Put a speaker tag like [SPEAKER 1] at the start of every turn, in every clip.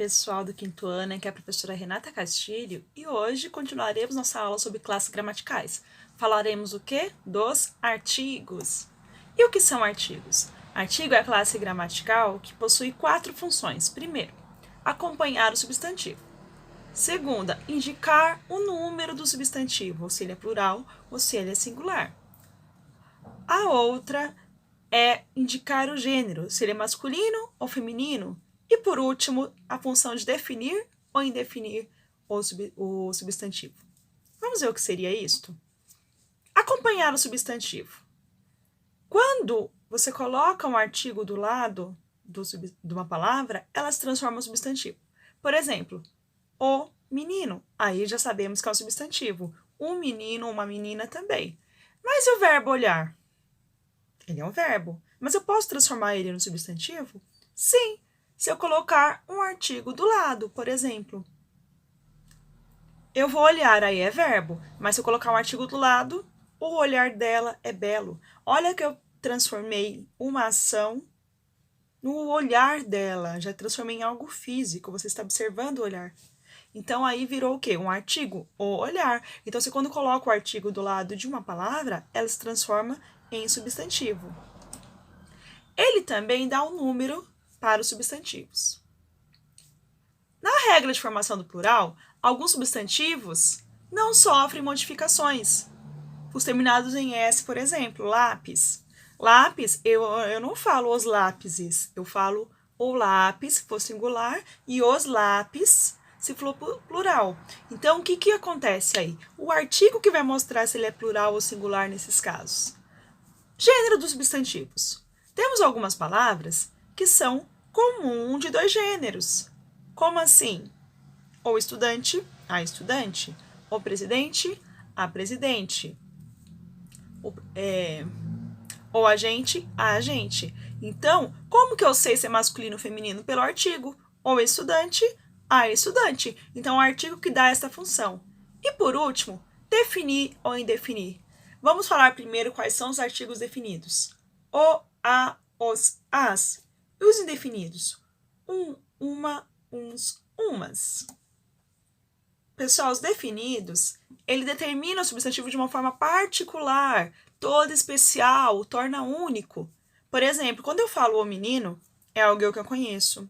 [SPEAKER 1] pessoal do quinto ano, aqui é a professora Renata Castilho e hoje continuaremos nossa aula sobre classes gramaticais. Falaremos o quê? Dos artigos. E o que são artigos? Artigo é a classe gramatical que possui 4 funções. Primeiro, acompanhar o substantivo. Segunda, indicar o número do substantivo, ou se ele é plural ou se ele é singular. A outra é indicar o gênero, se ele é masculino ou feminino. E, por último, a função de definir ou indefinir o substantivo. Vamos ver o que seria isto? Acompanhar o substantivo. Quando você coloca um artigo do lado de uma palavra, ela se transforma em substantivo. Por exemplo, o menino. Aí já sabemos que é um substantivo. Um menino, uma menina também. Mas e o verbo olhar? Ele é um verbo. Mas eu posso transformar ele no substantivo? Sim, se eu colocar um artigo do lado, por exemplo. Eu vou olhar, aí é verbo. Mas se eu colocar um artigo do lado, o olhar dela é belo. Olha que eu transformei uma ação no olhar dela. Já transformei em algo físico. Você está observando o olhar. Então, aí virou o quê? Um artigo? O olhar. Então, se quando coloco o artigo do lado de uma palavra, ela se transforma em substantivo. Ele também dá um número para os substantivos. Na regra de formação do plural, alguns substantivos não sofrem modificações. Os terminados em S, por exemplo, lápis. Lápis, eu não falo os lápises, eu falo o lápis, se for singular, e os lápis, se for plural. Então, o que acontece aí? O artigo que vai mostrar se ele é plural ou singular nesses casos. Gênero dos substantivos. Temos algumas palavras que são comum de 2 gêneros. Como assim? O estudante, a estudante. O presidente, a presidente. O agente, a agente. Então, como que eu sei se é masculino ou feminino? Pelo artigo. O estudante, a estudante. Então, é o artigo que dá essa função. E por último, definir ou indefinir. Vamos falar primeiro quais são os artigos definidos. O, a, os, as. E os indefinidos? Um, uma, uns, umas. Pessoal, os definidos, ele determina o substantivo de uma forma particular, toda especial, o torna único. Por exemplo, quando eu falo o menino, é alguém que eu conheço.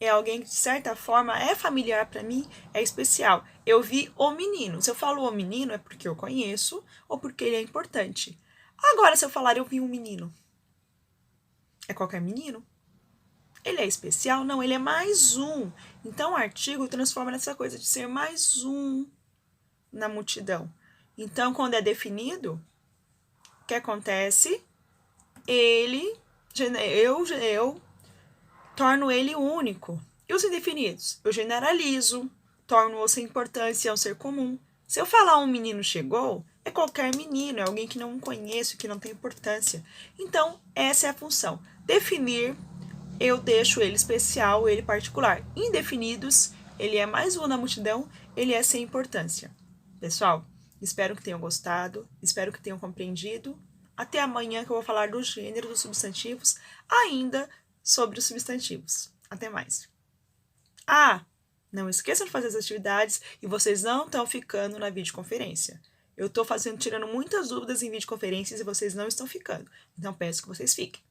[SPEAKER 1] É alguém que, de certa forma, é familiar para mim, é especial. Eu vi o menino. Se eu falo o menino, é porque eu conheço ou porque ele é importante. Agora, se eu falar eu vi um menino, é qualquer menino? Ele é especial? Não, ele é mais um. Então, o artigo transforma nessa coisa de ser mais um na multidão. Então, quando é definido, o que acontece? Eu torno ele único. E os indefinidos? Eu generalizo, torno-o sem importância, é um ser comum. Se eu falar um menino chegou, é qualquer menino, é alguém que não conheço, que não tem importância. Então, essa é a função. Definir, eu deixo ele especial, ele particular. Indefinidos, ele é mais um na multidão, ele é sem importância. Pessoal, espero que tenham gostado, espero que tenham compreendido. Até amanhã que eu vou falar do gênero dos substantivos, ainda sobre os substantivos. Até mais. Não esqueçam de fazer as atividades e vocês não estão ficando na videoconferência. Eu estou tirando muitas dúvidas em videoconferências e vocês não estão ficando. Então, peço que vocês fiquem.